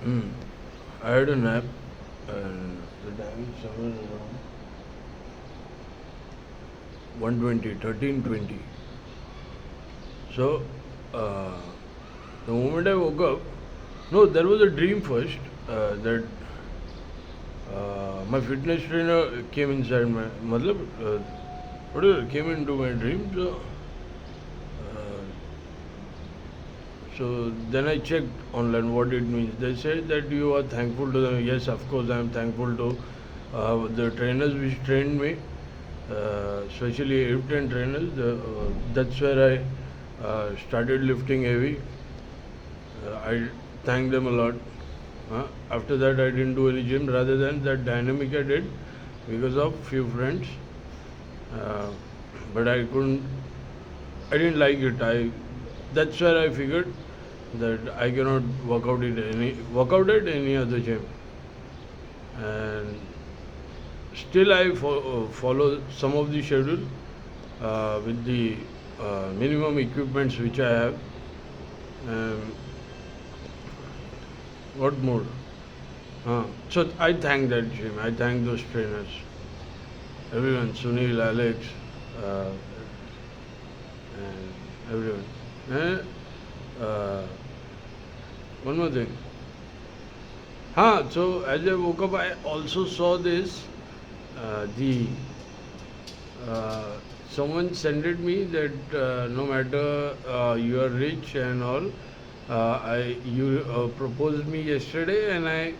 Mm. I had a nap, and the time is somewhere around 1:20, 13:20. So, uh, the moment I woke up, no, there was a dream first that my fitness trainer came inside my, whatever, came into my dream. Uh, so then I checked online what it means. They said that you are thankful to them. Yes, of course, I am thankful to the trainers which trained me, especially Airplane trainers. That's where I started lifting heavy. I thank them a lot. After that, I didn't do any gym. Rather than that dynamic, I did because of few friends. Uh, but I couldn't. I didn't like it. That's where I figured that I cannot work out at any other gym. And still, I follow some of the schedule with the minimum equipments which I have. Um, what more? So I thank that gym. I thank those trainers, everyone, Sunil, Alex, uh, and everyone. And one more thing. So as I woke up, I also saw this. The uh, Someone sent it me that no matter you are rich and all, I you proposed me yesterday, and I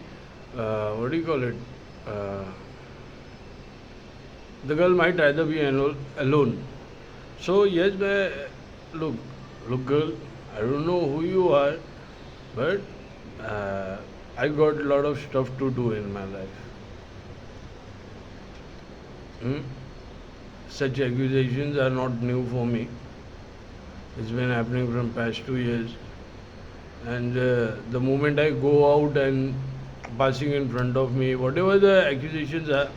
what do you call it? Uh, the girl might rather be alone. So yes, look, look, girl. I don't know who you are, but I got a lot of stuff to do in my life. Hmm? Such accusations are not new for me. It's been happening from past 2 years. And the moment I go out and passing in front of me, whatever the accusations are,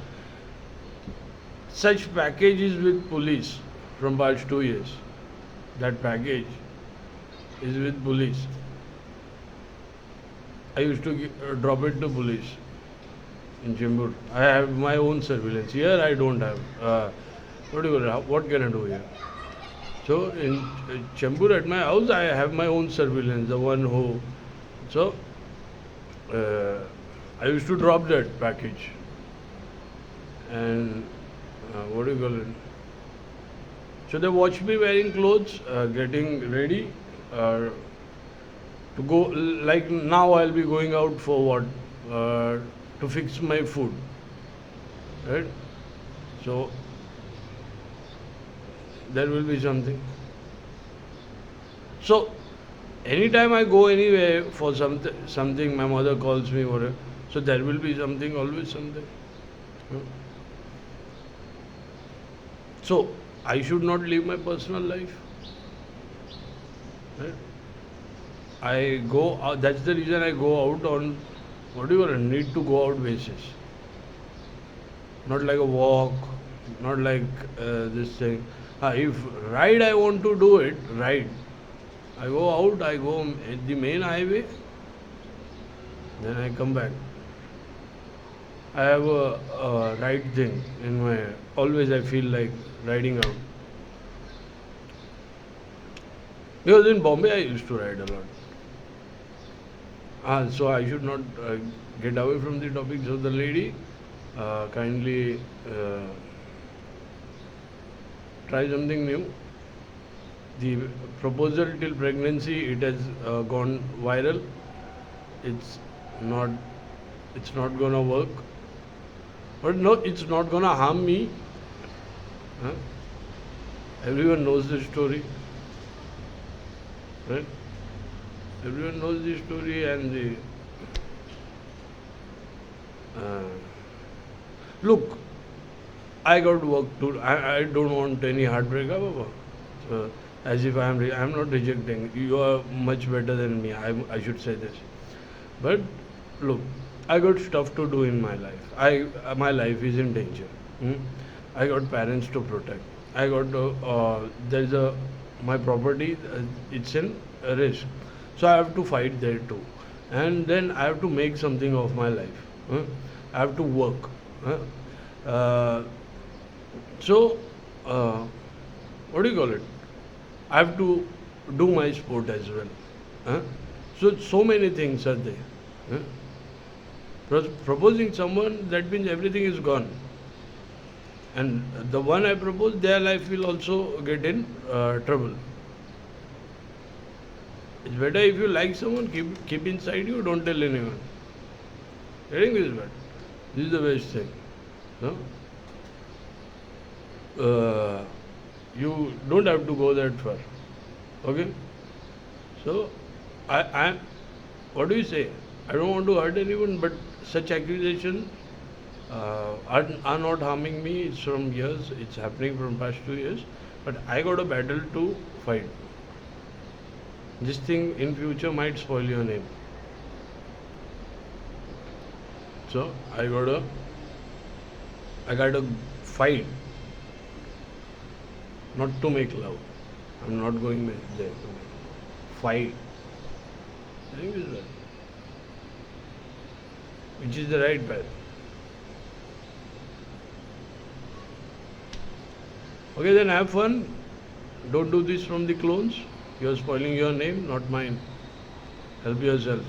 such packages with police from past 2 years. That package is with police. I used to drop it to police in Chembur. I have my own surveillance. Here I don't have. What can I do here? So in Chembur at my house, I have my own surveillance. The one who, so uh, I used to drop that package, and what do you call it? So they watch me wearing clothes, getting ready uh, to go. Like now, I'll be going out for what? To fix my food, right? So there will be something. So anytime I go anywhere for something, my mother calls me whatever. So there will be something, always something. Hmm. So I should not live my personal life. Right? I go. That's the reason I go out on whatever need to go out basis. Not like a walk, not like this thing. If ride I want to do it, ride. I go out, I go at the main highway, then I come back. I have a ride thing in my. Always I feel like riding out. Because in Bombay I used to ride a lot. So I should not get away from the topic. So the lady kindly try something new. The proposal till pregnancy, it has gone viral. It's not. It's not gonna work. But no, it's not gonna harm me. Huh? Everyone knows the story, right? Everyone knows the story and the. Uh, Look, I got work to. I don't want any heartbreak, Baba. So, as if I'm not rejecting. You are much better than me. I should say this. But look, I got stuff to do in my life. My life is in danger. Hmm? I got parents to protect. I got there's a my property. It's in risk, so I have to fight there too. and then I have to make something of my life. I have to work. Uh, so, what do you call it? I have to do my sport as well. Huh? So many things are there. Huh? Proposing someone, that means everything is gone. And the one I propose, their life will also get in trouble. It's better if you like someone, keep inside you, don't tell anyone. Getting this bad. This is the best thing. No? You don't have to go that far. Okay? So, I what do you say? I don't want to hurt anyone, but such accusations are not harming me. It's from years. It's happening from past 2 years. But I got a battle to fight. This thing in future might spoil your name. So I got to fight, not to make love. I'm not going there. Fight. I think this is right. Which is the right path. Okay, then have fun. Don't do this from the clones. You're spoiling your name, not mine. Help yourself.